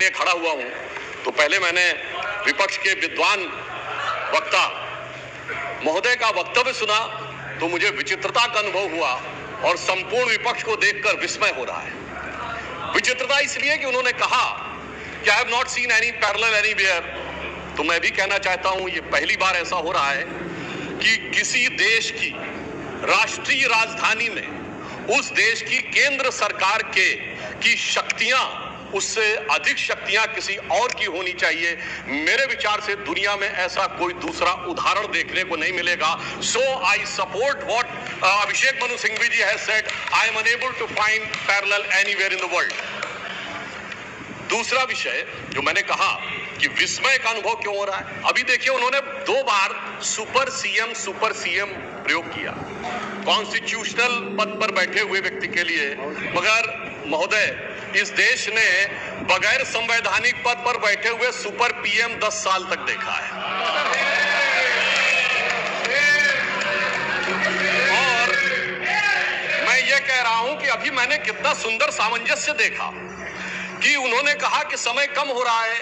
खड़ा हुआ हूं तो पहले मैंने विपक्ष के विद्वान वक्ता महोदय का वक्तव्य सुना तो मुझे विचित्रता का अनुभव हुआ और संपूर्ण विपक्ष को देखकर विस्मय हो रहा है। विचित्रता इसलिए कि उन्होंने कहा कि I have not seen any parallel anywhere. तो मैं भी कहना चाहता हूं ये पहली बार ऐसा हो रहा है कि किसी देश की राष्ट्रीय राजधानी में उस देश की केंद्र सरकार की शक्तियां उससे अधिक शक्तियां किसी और की होनी चाहिए। मेरे विचार से दुनिया में ऐसा कोई दूसरा उदाहरण देखने को नहीं मिलेगा। So I support what Abhishek Manu Singhvi ji has said, I am unable to find parallel anywhere in the world. दूसरा विषय जो मैंने कहा कि विस्मय का अनुभव क्यों हो रहा है, अभी देखिए उन्होंने 2 बार सुपर सीएम प्रयोग किया कॉन्स्टिट्यूशनल पद पर बैठे हुए व्यक्ति के लिए, मगर महोदय इस देश ने बगैर संवैधानिक पद पर बैठे हुए सुपर पीएम 10 साल तक देखा है। और मैं ये कह रहा हूं कि अभी मैंने कितना सुंदर सामंजस्य देखा कि उन्होंने कहा कि समय कम हो रहा है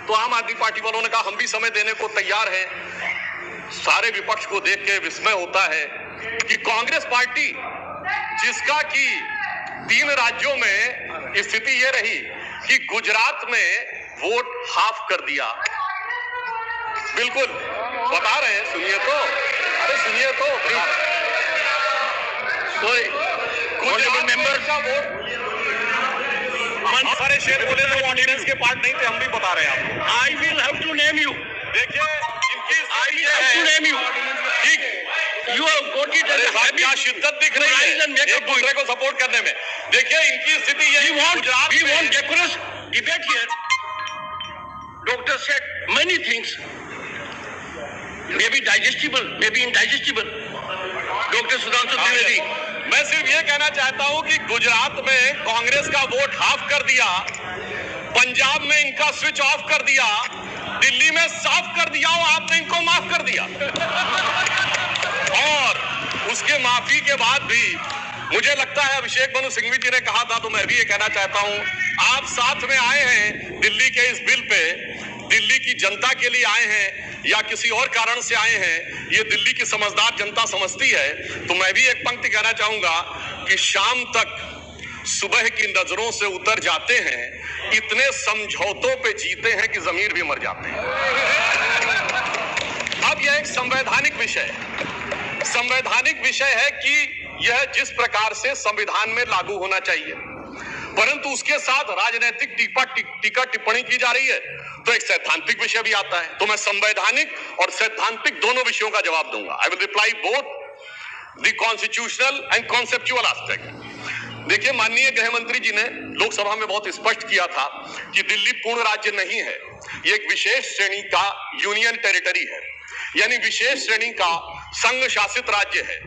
तो आम आदमी पार्टी वालों ने कहा हम भी समय देने को तैयार हैं। सारे विपक्ष को देख के विस्मय होता है कि कांग्रेस पार्टी जिसका कि 3 राज्यों में स्थिति यह रही कि गुजरात में वोट हाफ कर दिया। बिल्कुल बता रहे हैं, सुनिए तो, अरे सुनिए तो, गुजरात मेंबर का वोट सारे शेर बोले तो ऑर्डिनेंस के पार्ट नहीं थे, हम भी बता रहे हैं आपको। I will have to name you. देखिए इनकी I have to name you. ठीक, यू हैव गॉट इट। अरे साहब क्या शिद्दत दिख रही है एक दूसरे को सपोर्ट करने में। देखिए इनकी स्थिति ये है, Gujarat we want decorous debate here. Doctor said many things, maybe digestible, maybe indigestible. Dr. Sudhanshu Trivedi, मैं सिर्फ ये कहना चाहता हूं कि गुजरात में कांग्रेस का वोट हाफ कर दिया, पंजाब में इनका स्विच ऑफ कर दिया, दिल्ली में साफ कर दिया और आपने इनको माफ कर दिया। और उसके माफी के बाद भी मुझे लगता है अभिषेक मनु सिंघवी जी ने कहा था तो मैं भी ये कहना चाहता हूं, आप साथ में आए हैं दिल्ली के इस बिल पे, दिल्ली की जनता के लिए आए हैं या किसी और कारण से आए हैं, ये दिल्ली की समझदार जनता समझती है। तो मैं भी एक पंक्ति कहना चाहूंगा कि शाम तक सुबह की नजरों से उतर जाते हैं, इतने समझौतों पे जीते हैं कि जमीर भी मर जाते हैं। अब यह एक संवैधानिक विषय है कि यह जिस प्रकार से संविधान में लागू होना चाहिए, परंतु उसके साथ राजनीतिक टीका टिप्पणी की जा रही है तो एक सैद्धांतिक विषय भी आता है। तो मैं संवैधानिक और सैद्धांतिक दोनों विषयों का जवाब दूंगा। I will reply both the constitutional and conceptual aspect. देखिए माननीय गृह मंत्री जी ने लोकसभा में बहुत स्पष्ट किया था कि दिल्ली पूर्ण राज्य नहीं है, ये एक विशेष श्रेणी का यूनियन टेरिटरी है, यानी विशेष श्रेणी का संघ शासित राज्य है।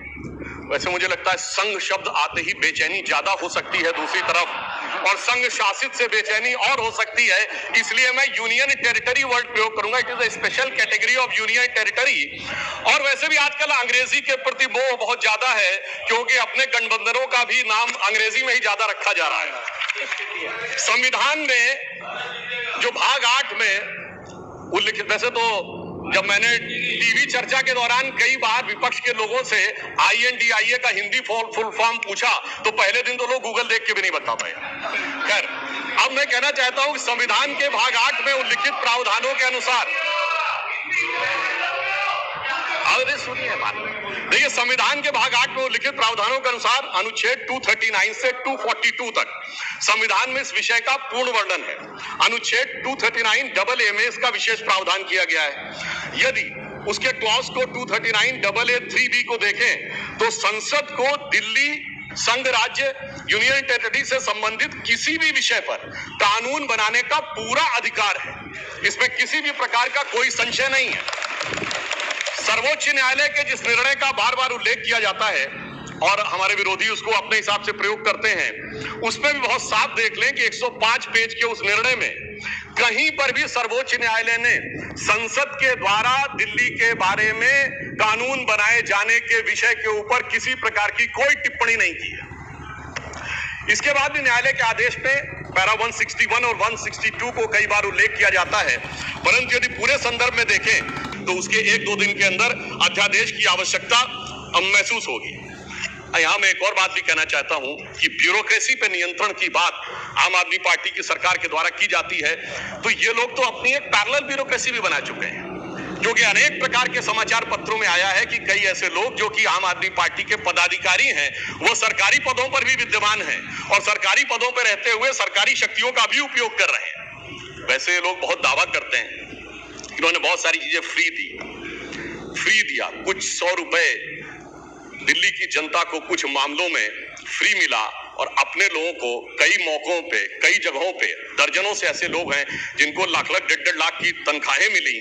वैसे मुझे लगता है संघ शब्द आते ही बेचैनी ज्यादा हो सकती है दूसरी तरफ, और संघ शासित से बेचैनी और हो सकती है, इसलिए मैं यूनियन टेरिटरी वर्ड प्रयोग करूंगा। It is a special category of union territory. और वैसे भी आजकल अंग्रेजी के प्रति मोह बहुत ज्यादा है क्योंकि अपने गठबंधनों का भी नाम अंग्रेजी में ही ज्यादा रखा जा रहा है। संविधान में जो भाग 8 में उल्लिखित, वैसे तो जब मैंने टीवी चर्चा के दौरान कई बार विपक्ष के लोगों से INDIA का हिंदी फुल फॉर्म पूछा तो पहले दिन तो लोग गूगल देख के भी नहीं बता पाए। खैर, अब मैं कहना चाहता हूं कि संविधान के भाग 8 में उल्लिखित प्रावधानों के अनुसार, सुनिए बात, देखिए संविधान के भाग 8 में उल्लिखित प्रावधानों के अनुसार अनुच्छेद 239 से 242 तक संविधान में इस विषय का पूर्ण वर्णन है। अनुच्छेद 239 में इसका विशेष प्रावधान किया गया है। यदि उसके क्लॉज को 239 को देखें तो संसद को दिल्ली संघ राज्य यूनियन टेरिटरी से संबंधित किसी भी विषय पर कानून बनाने का पूरा अधिकार है, इसमें किसी भी प्रकार का कोई संशय नहीं है। सर्वोच्च न्यायालय के जिस निर्णय का बार बार उल्लेख किया जाता है और हमारे विरोधी उसको अपने हिसाब से प्रयोग करते हैं, उसमें भी बहुत साफ देख लें कि 105 पेज के उस निर्णय में कहीं पर भी सर्वोच्च न्यायालय ने संसद के द्वारा दिल्ली के बारे में कानून बनाए जाने के विषय के ऊपर किसी प्रकार की कोई टिप्पणी नहीं की है। इसके बाद भी न्यायालय के आदेश में पैरा 161 और 162 को कई बार उल्लेख किया जाता है, परंतु यदि पूरे संदर्भ में देखें तो उसके 1-2 दिन के अंदर अध्यादेश की आवश्यकता महसूस होगी। यहां मैं एक और बात भी कहना चाहता हूं कि ब्यूरोक्रेसी पे नियंत्रण की बात आम आदमी पार्टी की सरकार के द्वारा की जाती है, तो ये लोग तो अपनी एक पैरेलल ब्यूरोक्रेसी भी बना चुके हैं, क्योंकि अनेक प्रकार के समाचार पत्रों में आया है कि कई ऐसे लोग जो कि आम आदमी पार्टी के पदाधिकारी हैं, वो सरकारी पदों पर भी विद्यमान हैं और सरकारी पदों पर रहते हुए सरकारी शक्तियों का भी उपयोग कर रहे हैं। वैसे ये लोग बहुत दावा करते हैं कि इन्होंने बहुत सारी चीजें फ्री दिया, कुछ 100 रुपए दिल्ली की जनता को कुछ मामलों में फ्री मिला और अपने लोगों को कई मौकों पे, कई जगहों पे दर्जनों से ऐसे लोग हैं जिनको लाख लाख 1.5 लाख की तनख्वाहें मिली।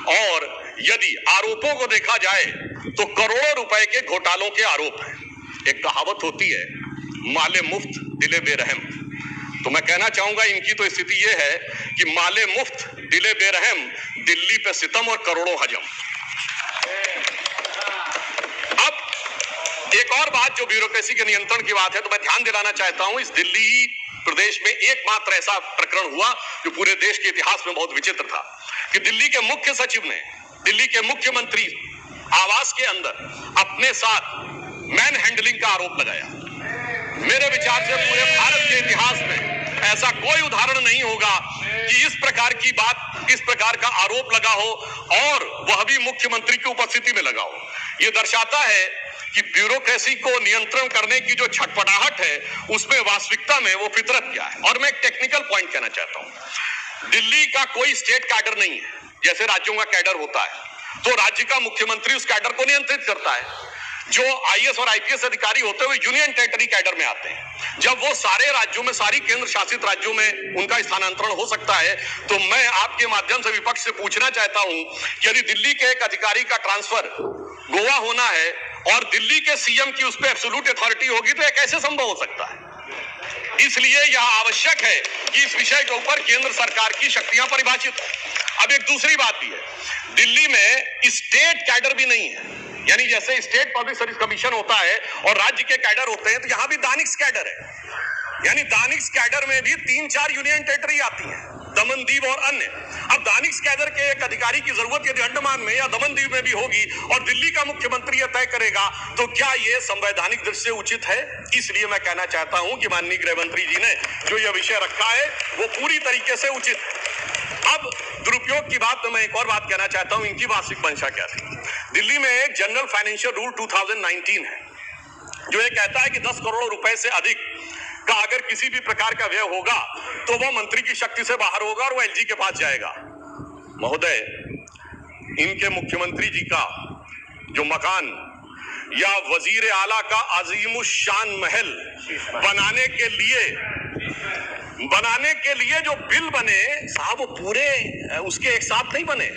और यदि आरोपों को देखा जाए तो करोड़ों रुपए के घोटालों के आरोप हैं। एक कहावत होती है, माले मुफ्त दिले बेरहम। तो मैं कहना चाहूंगा इनकी तो स्थिति यह है कि माले मुफ्त दिले बेरहम, दिल्ली पे सितम और करोड़ों हजम। अब एक और बात जो ब्यूरोक्रेसी के नियंत्रण की बात है, तो मैं ध्यान दिलाना चाहता हूं, इस दिल्ली प्रदेश में एकमात्र ऐसा प्रकरण हुआ जो पूरे देश के इतिहास में बहुत विचित्र था कि दिल्ली के मुख्य सचिव ने दिल्ली के मुख्यमंत्री आवास के अंदर अपने साथ मैन हैंडलिंग का आरोप लगाया। मेरे विचार से पूरे भारत के इतिहास में ऐसा कोई उदाहरण नहीं होगा कि इस प्रकार की बात, इस प्रकार का आरोप लगा हो और वह भी मुख्यमंत्री की उपस्थिति में लगा हो। यह दर्शाता है कि ब्यूरोक्रेसी को नियंत्रण करने की जो छटपटाहट है उसमें वास्तविकता में वो फितरत क्या है। और मैं एक टेक्निकल पॉइंट कहना चाहता हूं, दिल्ली का कोई स्टेट कैडर नहीं है, जैसे राज्यों का कैडर होता है तो राज्य का मुख्यमंत्री उस कैडर को नियंत्रित करता है। जो आईएएस और आईपीएस अधिकारी होते हुए यूनियन टेरिटरी कैडर में आते हैं, जब वो सारे राज्यों में, सारी केंद्र शासित राज्यों में उनका स्थानांतरण हो सकता है, तो मैं आपके माध्यम से विपक्ष से पूछना चाहता हूं कि यदि दिल्ली के एक अधिकारी का ट्रांसफर गोवा होना है और दिल्ली के सीएम की उस पर एब्सोल्यूट अथॉरिटी होगी तो यह कैसे संभव हो सकता है। इसलिए यह आवश्यक है कि इस विषय के ऊपर केंद्र सरकार की शक्तियां परिभाषित। अब एक दूसरी बात भी है, दिल्ली में स्टेट कैडर भी नहीं है, यानी जैसे स्टेट पब्लिक सर्विस कमीशन होता है और राज्य के कैडर होते हैं, तो यहां भी दानिश कैडर है, यानी दानिश कैडर में भी 3-4 यूनियन टेरिटरी आती हैं, दमन दीव और अन्य। अब दानिश कैडर के एक अधिकारी की जरूरत यदि अंडमान में या दमन दीव में भी होगी और दिल्ली का मुख्यमंत्री यह तय करेगा, तो क्या यह संवैधानिक दृष्टि से उचित है। इसलिए मैं कहना चाहता हूं कि माननीय गृह मंत्री जी ने जो यह विषय रखा है वो पूरी तरीके से उचित है। अब दुरुपयोग की बात, तो मैं एक और बात कहना चाहता हूं, इनकी वास्तविक मंशा क्या थी। दिल्ली में एक जनरल फाइनेंशियल रूल 2019 है जो ये कहता है कि 10 करोड़ रुपए से अधिक का अगर किसी भी प्रकार का व्यय होगा तो वह मंत्री की शक्ति से बाहर होगा और वह एलजी के पास जाएगा। महोदय, इनके मुख्यमंत्री जी का जो मकान या वजीर आला का अजीमुशान महल बनाने के लिए जो बिल बने साहब, वो पूरे उसके एक साथ नहीं बने।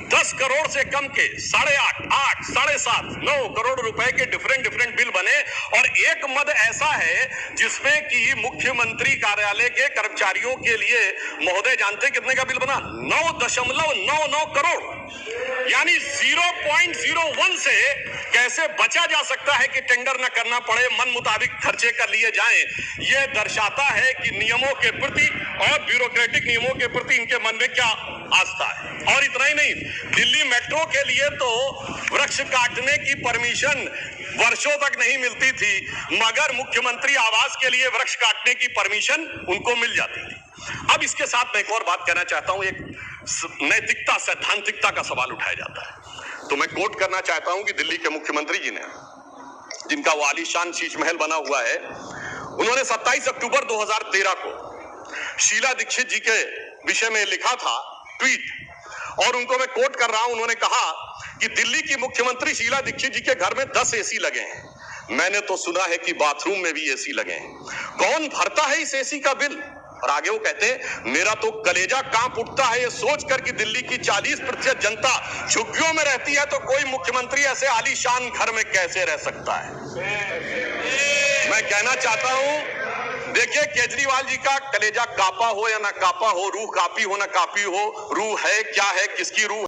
10 करोड़ से कम के 8.5, 8, 7.5, 9 करोड़ रुपए के डिफरेंट बिल बने और एक मद ऐसा है जिसमें कि मुख्यमंत्री कार्यालय के कर्मचारियों के लिए, महोदय जानते कितने का बिल बना? 9.99 करोड़, यानी 0.01 से कैसे बचा जा सकता है कि टेंडर न करना पड़े, मन मुताबिक खर्चे कर लिए जाएं। यह दर्शाता है कि नियमों के प्रति और ब्यूरोक्रेटिक नियमों के प्रति इनके मन में क्या आस्था है। और इतना ही नहीं, दिल्ली मेट्रो के लिए तो वृक्ष काटने की परमिशन वर्षों तक नहीं मिलती थी, मगर मुख्यमंत्री आवास के लिए वृक्ष काटने की परमिशन उनको मिल जाती थी। अब इसके साथ मैं एक और बात कहना चाहता हूं, एक नैतिकता, सैद्धांतिकता का सवाल उठाया जाता है, तो मैं कोट करना चाहता हूं कि दिल्ली के मुख्यमंत्री जी ने, जिनका वो आलीशान शीश महल बना हुआ है, उन्होंने 27 अक्टूबर 2013 को शीला दीक्षित जी के विषय में लिखा था ट्वीट, और उनको मैं कोट कर रहा हूं। उन्होंने कहा कि दिल्ली की मुख्यमंत्री शीला दीक्षित जी के घर में 10 एसी लगे हैं, मैंने तो सुना है कि बाथरूम में भी एसी लगे हैं, कौन भरता है इस एसी का बिल। और आगे वो कहते हैं, मेरा तो कलेजा कांप उठता है ये सोचकर कि दिल्ली की 40% जनता झुग्गियों में रहती है, तो कोई मुख्यमंत्री ऐसे आलीशान घर में कैसे रह सकता है। मैं कहना चाहता हूं, देखिए केजरीवाल जी का कलेजा कापा हो या ना कापा हो, रूह कापी हो ना कापी हो, रूह है क्या है, किसकी रूह